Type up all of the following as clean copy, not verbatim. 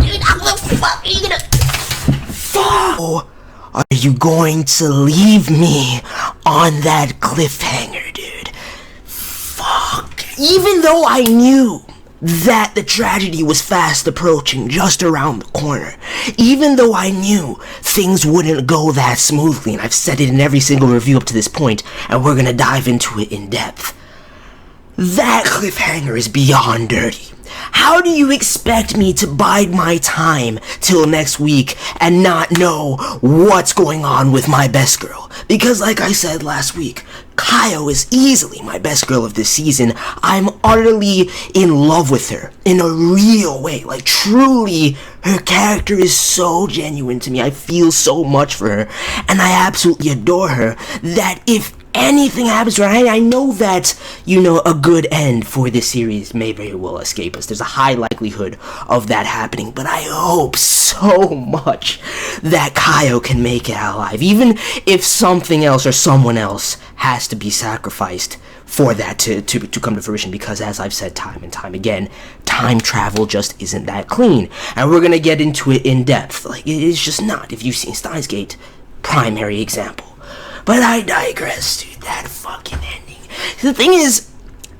dude, how the fuck are you gonna... Fuck! Are you going to leave me on that cliffhanger, dude? Fuck. Even though I knew that the tragedy was fast approaching, just around the corner, even though I knew things wouldn't go that smoothly, and I've said it in every single review up to this point, and we're gonna dive into it in depth, that cliffhanger is beyond dirty. How do you expect me to bide my time till next week and not know what's going on with my best girl? Because like I said last week, Kayo is easily my best girl of this season. I'm utterly in love with her in a real way. Like, truly, her character is so genuine to me. I feel so much for her, and I absolutely adore her, that if anything happens to her, I know that, a good end for this series may very well escape us. There's a high likelihood of that happening, but I hope so much that Kayo can make it out alive, even if something else or someone else has to be sacrificed for that to come to fruition, because as I've said time and time again, time travel just isn't that clean, and we're gonna get into it in depth. Like, it's just not. If you've seen Steins Gate, primary example. But I digress, dude. That fucking ending. The thing is,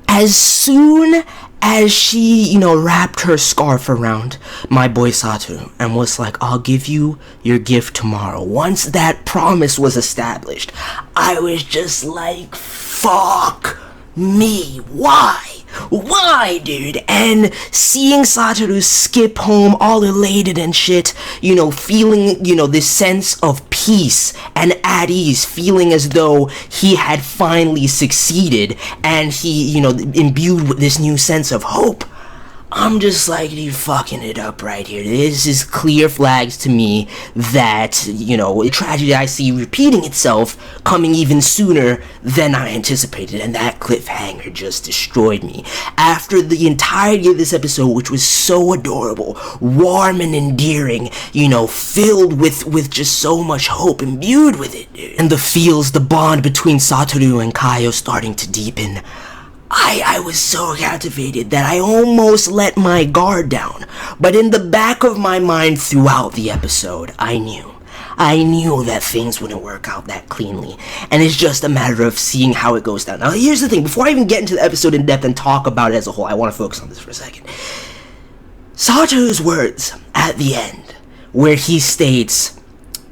as soon as she, wrapped her scarf around my boy Satoru and was like, I'll give you your gift tomorrow, once that promise was established, I was just like, fuck me. Why? Why, dude? And seeing Satoru skip home all elated and shit, feeling, this sense of peace and at ease, feeling as though he had finally succeeded, and he, imbued with this new sense of hope. I'm just like, you fucking it up right here. This is clear flags to me that, a tragedy I see repeating itself, coming even sooner than I anticipated, and that cliffhanger just destroyed me. After the entirety of this episode, which was so adorable, warm and endearing, filled with just so much hope, imbued with it, dude. And the feels, the bond between Satoru and Kayo starting to deepen, I was so captivated that I almost let my guard down. But in the back of my mind throughout the episode, I knew that things wouldn't work out that cleanly. And it's just a matter of seeing how it goes down. Now, here's the thing. Before I even get into the episode in depth and talk about it as a whole, I want to focus on this for a second. Satoru's words at the end, where he states,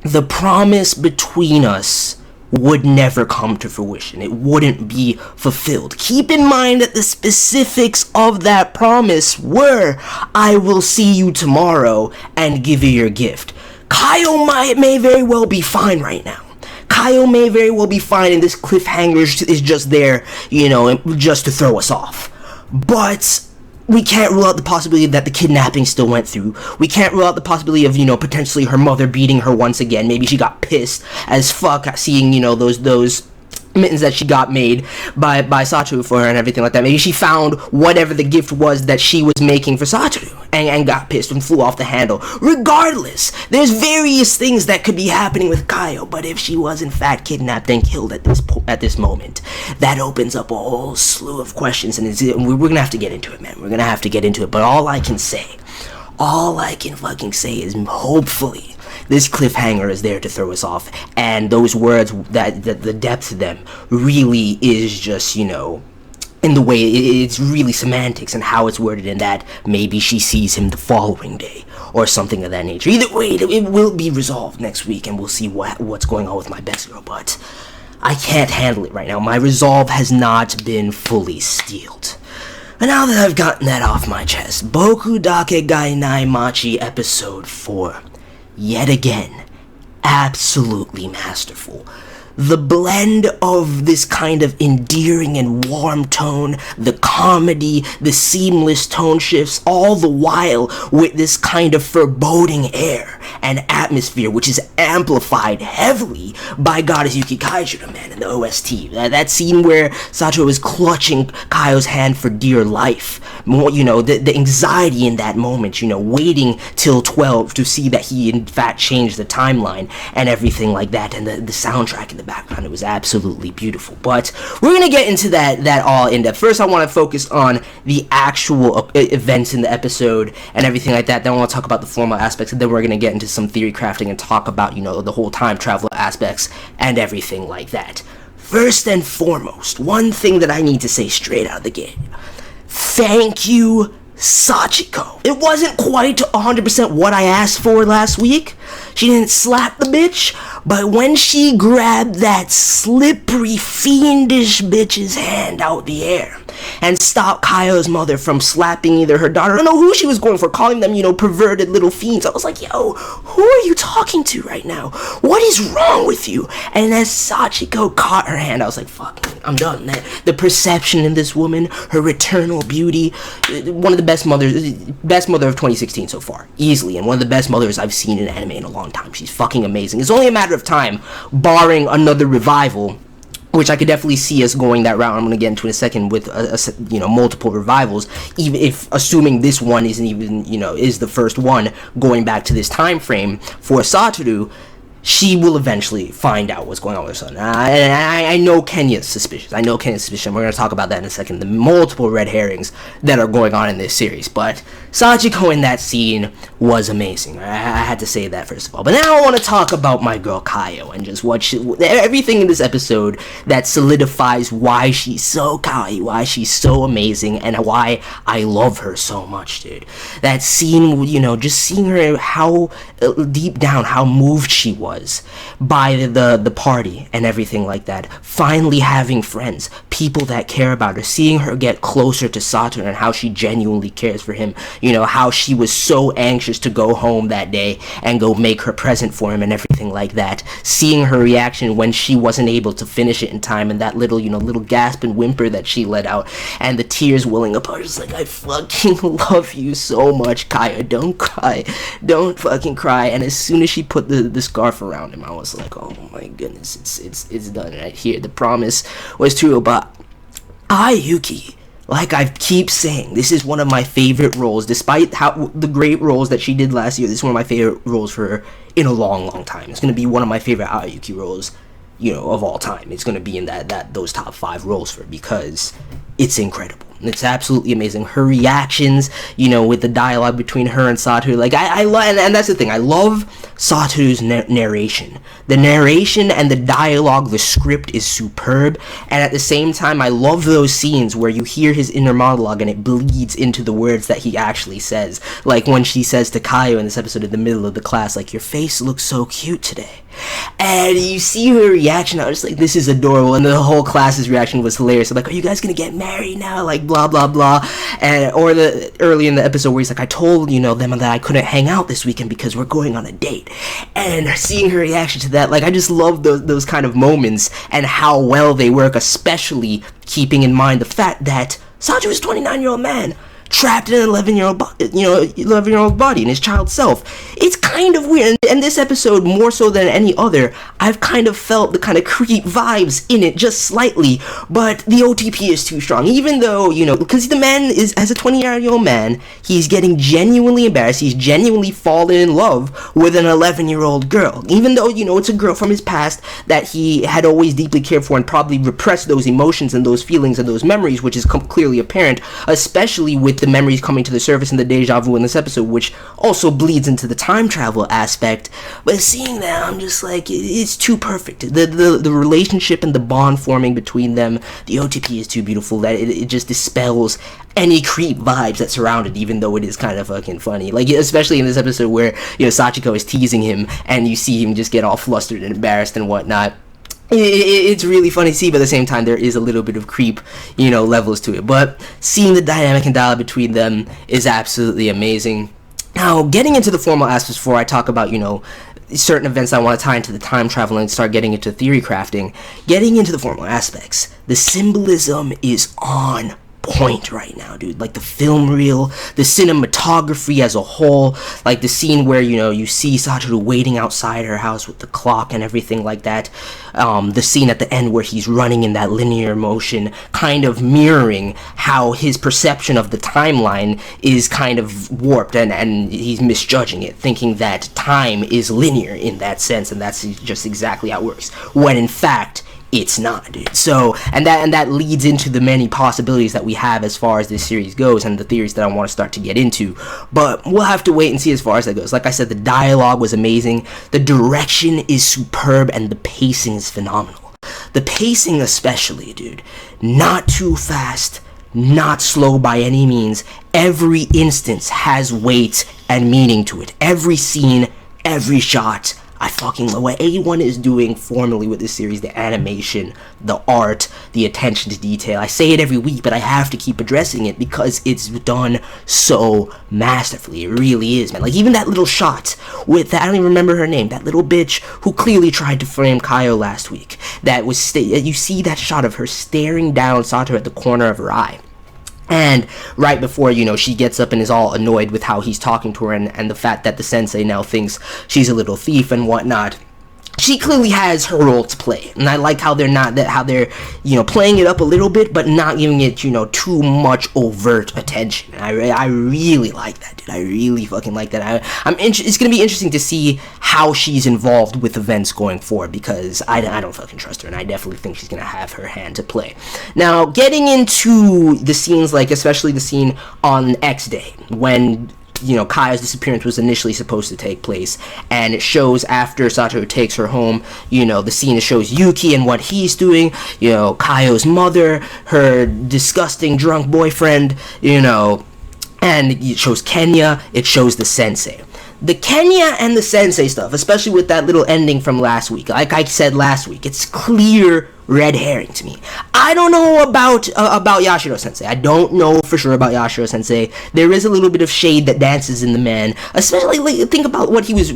the promise between us would never come to fruition. It wouldn't be fulfilled. Keep in mind that the specifics of that promise were, I will see you tomorrow and give you your gift. Kayo may very well be fine right now. Kayo may very well be fine, and this cliffhanger is just there, just to throw us off. But we can't rule out the possibility that the kidnapping still went through. We can't rule out the possibility of, potentially her mother beating her once again. Maybe she got pissed as fuck at seeing, those mittens that she got made by Satoru for her and everything like that. Maybe she found whatever the gift was that she was making for Satoru and got pissed and flew off the handle. Regardless, there's various things that could be happening with Kayo, but if she was in fact kidnapped and killed at this moment, that opens up a whole slew of questions, and we're gonna have to get into it, man. We're gonna have to get into it, but all I can fucking say is hopefully this cliffhanger is there to throw us off, and those words, that the depth of them really is just, in the way it's really semantics and how it's worded, in that maybe she sees him the following day or something of that nature. Either way, it will be resolved next week, and we'll see what's going on with my best girl, but I can't handle it right now. My resolve has not been fully steeled. And now that I've gotten that off my chest, Boku dake ga Inai Machi episode 4. Yet again, absolutely masterful. The blend of this kind of endearing and warm tone, the comedy, the seamless tone shifts, all the while with this kind of foreboding air and atmosphere, which is amplified heavily by Goddess Yuki Kaijiro, man, in the OST. That scene where Satoru is clutching Kaio's hand for dear life. More, the anxiety in that moment, waiting till 12 to see that he in fact changed the timeline and everything like that, and the soundtrack in the background. It was absolutely beautiful. But we're going to get into that all in depth. First, I want to focus on the actual events in the episode and everything like that. Then I want to talk about the formal aspects, and then we're going to get into some theory crafting and talk about, the whole time travel aspects and everything like that. First and foremost, one thing that I need to say straight out of the gate. Thank you, Sachiko. It wasn't quite 100% what I asked for last week. She didn't slap the bitch, but when she grabbed that slippery, fiendish bitch's hand out the air and stopped Kayo's mother from slapping either her daughter, I don't know who she was going for, calling them, perverted little fiends. I was like, yo, who are you talking to right now? What is wrong with you? And as Sachiko caught her hand, I was like, fuck, I'm done. The perception in this woman, her eternal beauty, one of the best mother of 2016 so far, easily, and one of the best mothers I've seen in anime in a long time. She's fucking amazing. It's only a matter of time, barring another revival, which I could definitely see us going that route. I'm going to get into in a second with multiple revivals, even if assuming this one isn't even is the first one going back to this time frame for Satoru. She will eventually find out what's going on with her son. I know Kenya's suspicious. We're going to talk about that in a second. The multiple red herrings that are going on in this series. But Sachiko in that scene was amazing. I had to say that first of all. But now I want to talk about my girl Kayo and just everything in this episode that solidifies why she's so kawaii, why she's so amazing, and why I love her so much, dude. That scene, just seeing her, how deep down, how moved she was by the party and everything like that, finally having friends, people that care about her, seeing her get closer to Satoru and how she genuinely cares for him, how she was so anxious to go home that day and go make her present for him and everything like that, seeing her reaction when she wasn't able to finish it in time, and that little gasp and whimper that she let out, and the tears welling up. I was just like, I fucking love you so much, Kaya, don't cry, don't fucking cry. And as soon as she put the scarf around him, I was like, oh my goodness, it's done right here. The promise was true. But Yuki, like I keep saying, this is one of my favorite roles, despite how the great roles that she did last year. This is one of my favorite roles for her in a long time. It's going to be one of my favorite Yuki roles, of all time. It's going to be in those top 5 roles for her, because it's incredible. It's absolutely amazing. Her reactions, with the dialogue between her and Satoru, like I love, and that's the thing, I love Satoru's narration. The narration and the dialogue, the script is superb, and at the same time, I love those scenes where you hear his inner monologue and it bleeds into the words that he actually says. Like when she says to Kayo in this episode in the middle of the class, like, your face looks so cute today. And you see her reaction, I was like, this is adorable, and the whole class's reaction was hilarious. Like, are you guys gonna get married now? Like, blah, blah, blah. And, or early in the episode where he's like, I told, them that I couldn't hang out this weekend because we're going on a date. And seeing her reaction to that, like, I just love those kind of moments and how well they work, especially keeping in mind the fact that Satoru is a 29-year-old man trapped in an 11-year-old body in his child self. It's kind of weird, and this episode, more so than any other, I've kind of felt the kind of creep vibes in it just slightly, but the OTP is too strong, even though, because the man is, as a 20-year-old man, he's getting genuinely embarrassed, he's genuinely fallen in love with an 11-year-old girl, even though, it's a girl from his past that he had always deeply cared for and probably repressed those emotions and those feelings and those memories, which is clearly apparent, especially with the memories coming to the surface in the deja vu in this episode, which also bleeds into the time travel aspect. But seeing that, I'm just like, it's too perfect. The relationship and the bond forming between them, the OTP is too beautiful that it just dispels any creep vibes that surround it, even though it is kind of fucking funny. Like, especially in this episode where, Sachiko is teasing him and you see him just get all flustered and embarrassed and whatnot. It's really funny to see, but at the same time, there is a little bit of creep, levels to it. But seeing the dynamic and dialogue between them is absolutely amazing. Now, getting into the formal aspects before I talk about, certain events I want to tie into the time travel and start getting into theory crafting, getting into the formal aspects, the symbolism is on point right now, dude. Like the film reel, the cinematography as a whole, like the scene where, you know, you see Satoru waiting outside her house with the clock and everything like that. The scene at the end where he's running in that linear motion, kind of mirroring how his perception of the timeline is kind of warped, and he's misjudging it, thinking that time is linear in that sense, and that's just exactly how it works, when in fact it's not, dude. So, and that leads into the many possibilities that we have as far as this series goes, and the theories that I want to start to get into. But we'll have to wait and see as far as that goes. Like I said, the dialogue was amazing, the direction is superb, and the pacing is phenomenal. The pacing especially, dude. Not too fast, not slow by any means. Every instance has weight and meaning to it. Every scene, every shot. I fucking love what A1 is doing formally with this series, the animation, the art, the attention to detail. I say it every week, but I have to keep addressing it because it's done so masterfully. It really is, man. Like, even that little shot with that, I don't even remember her name, that little bitch who clearly tried to frame Kayo last week. That was, you see that shot of her staring down Satoru at the corner of her eye. And right before, you know, she gets up and is all annoyed with how he's talking to her, and the fact that the sensei now thinks she's a little thief and whatnot. She clearly has her role to play, and I like how they're you know, playing it up a little bit, but not giving it, you know, too much overt attention. I really like that, dude. I really fucking like that. It's gonna be interesting to see how she's involved with events going forward, because I don't fucking trust her, and I definitely think she's gonna have her hand to play. Now, getting into the scenes, like especially the scene on X Day when, you know, Kayo's disappearance was initially supposed to take place, and it shows after Satoru takes her home, you know, the scene shows Yuki and what he's doing, you know, Kayo's mother, her disgusting drunk boyfriend, you know, and it shows Kenya, it shows the sensei. The Kenya and the sensei stuff, especially with that little ending from last week, like I said last week, it's clear red herring to me. I don't know about Yashiro Sensei. I don't know for sure about Yashiro Sensei. There is a little bit of shade that dances in the man, especially like, think about what he was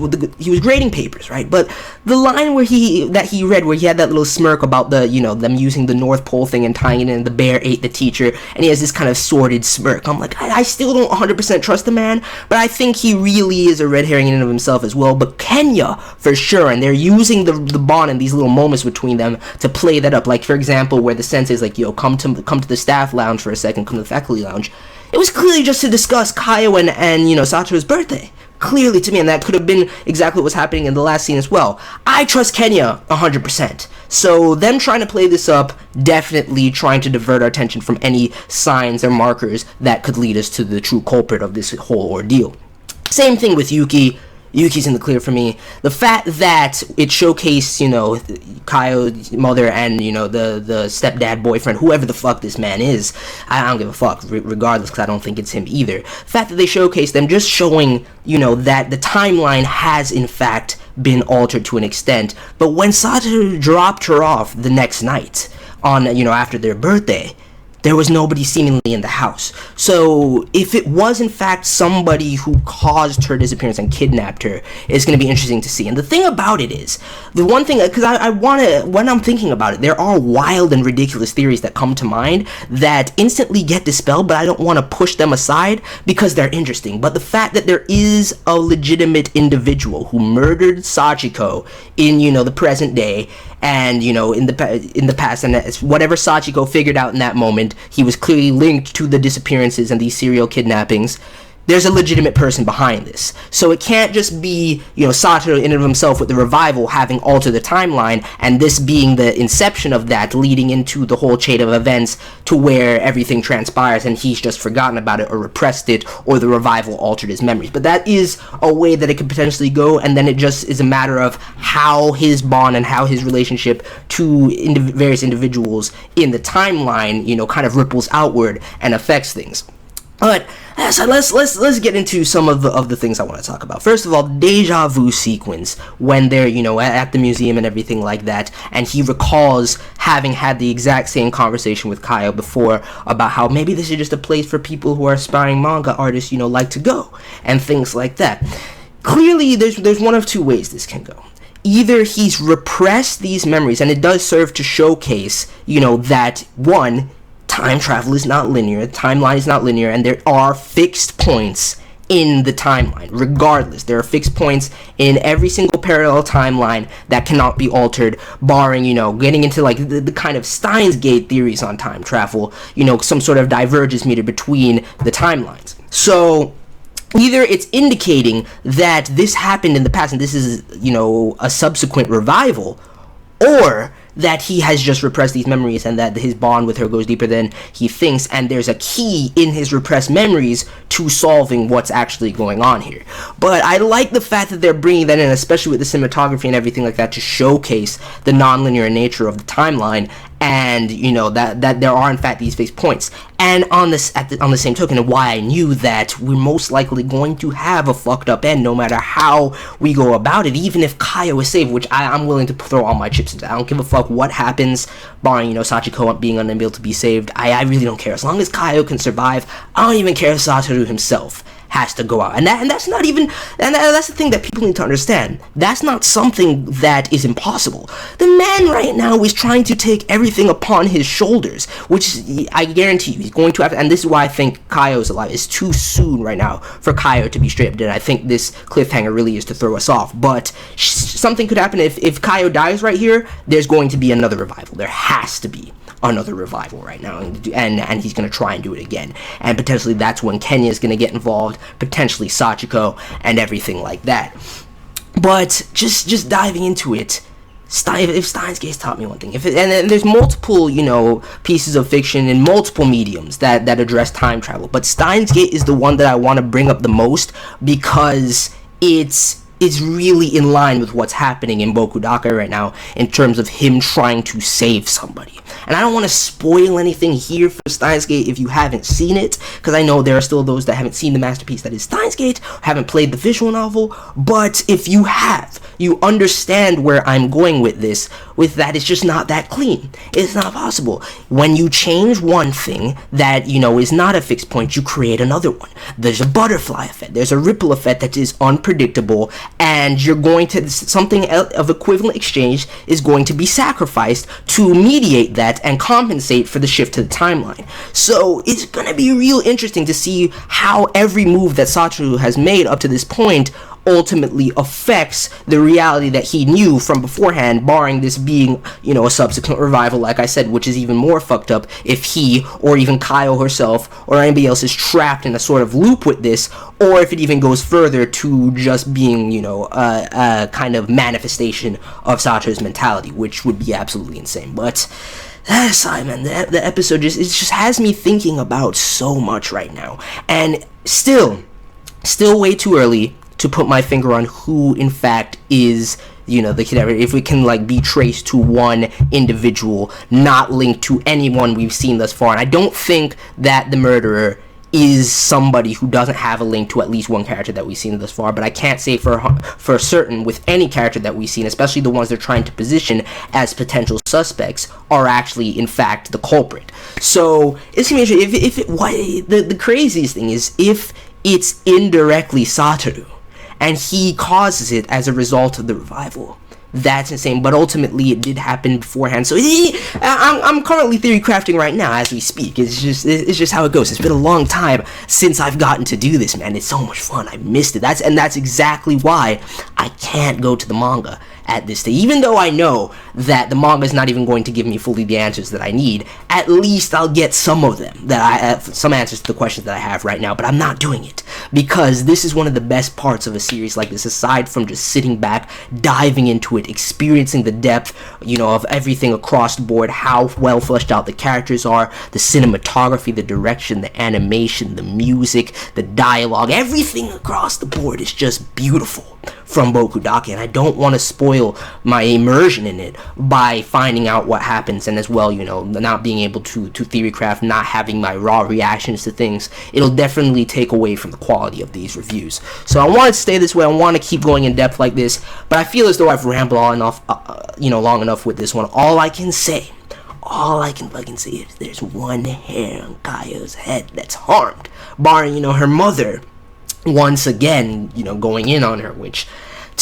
grading papers, right? But the line where he read, where he had that little smirk about the, you know, them using the North Pole thing and tying it in, the bear ate the teacher, and he has this kind of sordid smirk. I'm like, I still don't 100% trust the man, but I think he really is a red herring in and of himself as well. But Kenya, for sure, and they're using the bond and these little moments between them to play that up. Like, for example, where the sensei's like, yo, come to the staff lounge for a second, come to the faculty lounge. It was clearly just to discuss Kayo and you know, Satoru's birthday. Clearly to me, and that could have been exactly what was happening in the last scene as well. I trust Kenya 100%. So them trying to play this up, definitely trying to divert our attention from any signs or markers that could lead us to the true culprit of this whole ordeal. Same thing with Yuki. Yuki's in the clear for me. The fact that it showcased, you know, Kayo's mother and, you know, the stepdad boyfriend, whoever the fuck this man is, I don't give a fuck, regardless, because I don't think it's him either. The fact that they showcased them, just showing, you know, that the timeline has, in fact, been altered to an extent. But when Satoru dropped her off the next night, on, you know, after their birthday, there was nobody seemingly in the house. So if it was in fact somebody who caused her disappearance and kidnapped her, it's going to be interesting to see. And the thing about it is, the one thing, because I want to, when I'm thinking about it, there are wild and ridiculous theories that come to mind that instantly get dispelled, but I don't want to push them aside because they're interesting. But the fact that there is a legitimate individual who murdered Sachiko in, you know, the present day, and, you know, in the past, and whatever Sachiko figured out in that moment, he was clearly linked to the disappearances and these serial kidnappings. There's a legitimate person behind this. So it can't just be, you know, Satoru in and of himself with the revival having altered the timeline, and this being the inception of that, leading into the whole chain of events to where everything transpires and he's just forgotten about it or repressed it, or the revival altered his memories. But that is a way that it could potentially go, and then it just is a matter of how his bond and how his relationship to various individuals in the timeline, you know, kind of ripples outward and affects things. But so let's get into some of the things I want to talk about. First of all, deja vu sequence when they're, you know, at the museum and everything like that, and he recalls having had the exact same conversation with Kayo before about how maybe this is just a place for people who are aspiring manga artists, you know, like to go, and things like that. Clearly, there's one of two ways this can go. Either he's repressed these memories, and it does serve to showcase, you know, that one, time travel is not linear, the timeline is not linear, and there are fixed points in the timeline. Regardless, there are fixed points in every single parallel timeline that cannot be altered, barring, getting into like the kind of Steins Gate theories on time travel, some sort of divergence meter between the timelines. So either it's indicating that this happened in the past and this is, a subsequent revival, or that he has just repressed these memories and that his bond with her goes deeper than he thinks, and there's a key in his repressed memories to solving what's actually going on here. But I like the fact that they're bringing that in, especially with the cinematography and everything like that, to showcase the nonlinear nature of the timeline, and that there are in fact these fixed points. And on the same token, and why I knew that we're most likely going to have a fucked up end no matter how we go about it, even if Kayo is saved, which I'm willing to throw all my chips into. I don't give a fuck what happens, barring Sachiko being unable to be saved. I really don't care. As long as Kayo can survive, I don't even care if Satoru himself has to go out. And that's not even, and that's the thing that people need to understand. That's not something that is impossible. The man right now is trying to take everything upon his shoulders, which I guarantee you he's going to have to, and this is why I think Kayo's alive. It's too soon right now for Kayo to be straight up dead. I think this cliffhanger really is to throw us off, but something could happen. If Kayo dies right here, there's going to be another revival. There has to be another revival right now, and he's going to try and do it again, and potentially that's when Kenya is going to get involved, potentially Sachiko and everything like that. But just diving into it, if Steins Gate taught me one thing, and there's multiple pieces of fiction in multiple mediums that address time travel, but Steins Gate is the one that I want to bring up the most because it's really in line with what's happening in Boku dake right now in terms of him trying to save somebody. And I don't want to spoil anything here for Steins Gate if you haven't seen it, because I know there are still those that haven't seen the masterpiece that is Steins Gate, haven't played the visual novel, but if you have, you understand where I'm going with this, with that it's just not that clean. It's not possible. When you change one thing that, is not a fixed point, you create another one. There's a butterfly effect, there's a ripple effect that is unpredictable, and you're going to, something of equivalent exchange is going to be sacrificed to mediate that and compensate for the shift to the timeline. So it's going to be real interesting to see how every move that Satoru has made up to this point ultimately affects the reality that he knew from beforehand, barring this being, a subsequent revival, like I said, which is even more fucked up if he, or even Kayo herself, or anybody else is trapped in a sort of loop with this, or if it even goes further to just being, a kind of manifestation of Satoru's mentality, which would be absolutely insane. But Simon, the episode just has me thinking about so much right now, and still way too early to put my finger on who in fact is the kid. If we can be traced to one individual, not linked to anyone we've seen thus far. And I don't think that the murderer is somebody who doesn't have a link to at least one character that we've seen thus far, but I can't say for certain with any character that we've seen, especially the ones they're trying to position as potential suspects, are actually in fact the culprit. So it's gonna be interesting. The craziest thing is if it's indirectly Satoru and he causes it as a result of the revival. That's insane, but ultimately it did happen beforehand. So I'm currently theory crafting right now as we speak. It's just how it goes. It's been a long time since I've gotten to do this, man. It's so much fun. I missed it. That's exactly why I can't go to the manga at this stage. Even though I know that the manga is not even going to give me fully the answers that I need, at least I'll get some of them, some answers to the questions that I have right now, but I'm not doing it because this is one of the best parts of a series like this, aside from just sitting back, diving into it, experiencing the depth, of everything across the board, how well fleshed out the characters are, the cinematography, the direction, the animation, the music, the dialogue, everything across the board is just beautiful from Boku dake, and I don't want to spoil my immersion in it by finding out what happens, and as well, not being able to theory craft, not having my raw reactions to things. It'll definitely take away from the quality of these reviews. So I want to stay this way. I want to keep going in depth like this, but I feel as though I've rambled long enough with this one. All I can fucking say is there's one hair on Kayo's head that's harmed, barring her mother once again, going in on her, which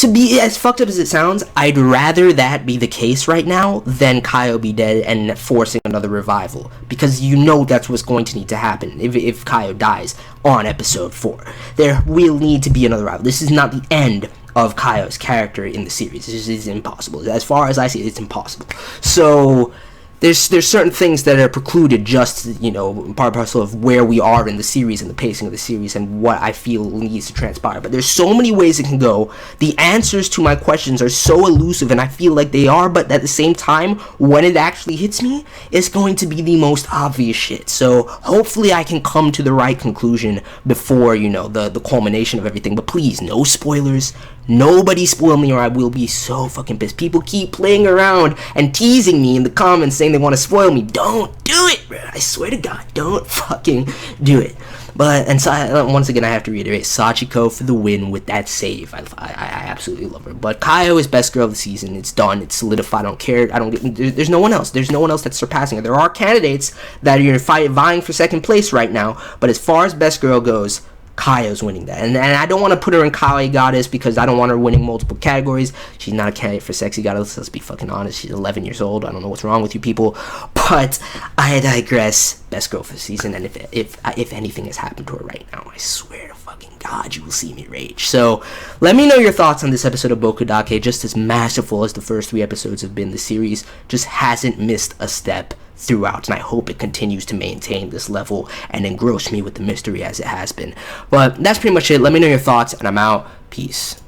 to be as fucked up as it sounds, I'd rather that be the case right now than Kayo be dead and forcing another revival, because you know that's what's going to need to happen if Kayo dies on episode 4. There will need to be another revival. This is not the end of Kayo's character in the series. This is impossible. As far as I see it, it's impossible. So there's certain things that are precluded, just, you know, part and parcel of where we are in the series and the pacing of the series and what I feel needs to transpire. But there's so many ways it can go. The answers to my questions are so elusive, and I feel like they are, but at the same time, when it actually hits me, it's going to be the most obvious shit. So hopefully I can come to the right conclusion before, you know, the culmination of everything. But please, no spoilers. Nobody spoil me, or I will be so fucking pissed. People keep playing around and teasing me in the comments saying they want to spoil me. Don't do it, bro. I swear to God, don't fucking do it. But, and so, once again, I have to reiterate, Sachiko for the win with that save. I absolutely love her. But Kayo is best girl of the season. It's done. It's solidified. I don't care. There's no one else. There's no one else that's surpassing her. There are candidates that are vying for second place right now. But as far as best girl goes, Kayo's winning that. And I don't want to put her in Kawaii Goddess because I don't want her winning multiple categories. She's not a candidate for Sexy Goddess, let's be fucking honest. She's 11 years old. I don't know what's wrong with you people. But I digress. Best girl for the season. And if anything has happened to her right now, I swear to fucking God, you will see me rage. So let me know your thoughts on this episode of Boku dake. Just as masterful as the first 3 episodes have been, the series just hasn't missed a step throughout, and I hope it continues to maintain this level and engross me with the mystery as it has been. But that's pretty much it. Let me know your thoughts, and I'm out. Peace.